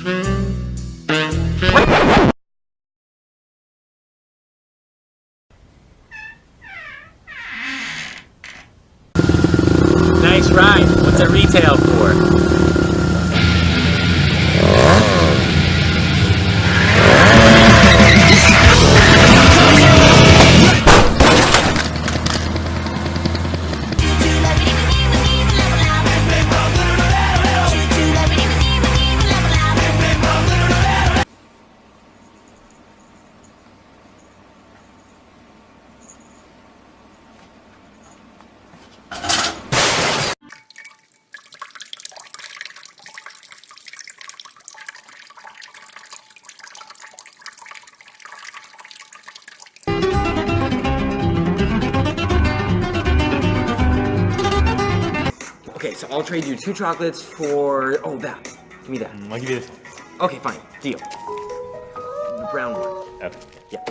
Nice ride. What's it retail for? Okay, so I'll trade you 2 chocolates for... Oh, that. Give me that. I'll give you this one. Okay, fine. Deal. The brown one. Okay. Yeah.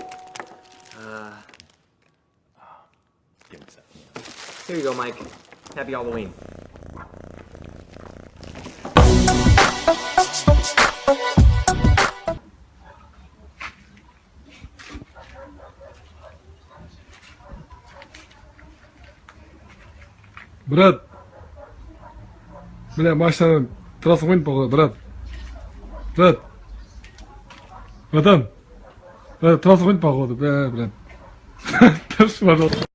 Give me this. Here you go, Mike. Happy Halloween. Брат, бля, машина трасса по брат. Брат. Братан. Трасса походу, бля, брат. Держи, пожалуйста.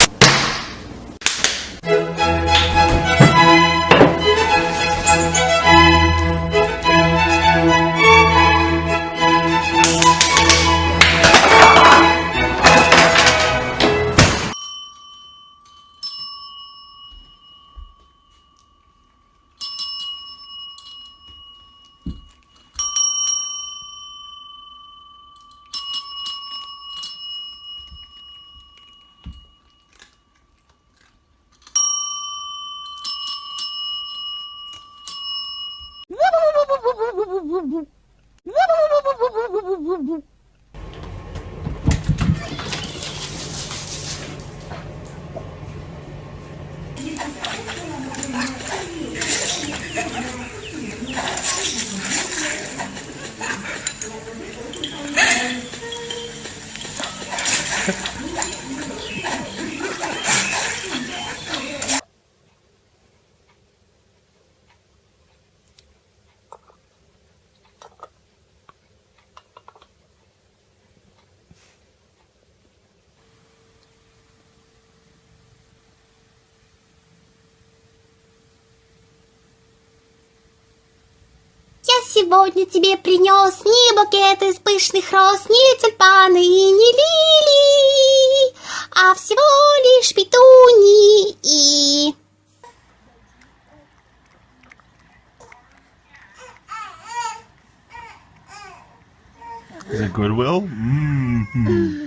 Я сегодня тебе принес не букет из пышных роз, не тюльпаны и не лилии, а всего лишь петунии и... Is it Goodwill? Mm-hmm.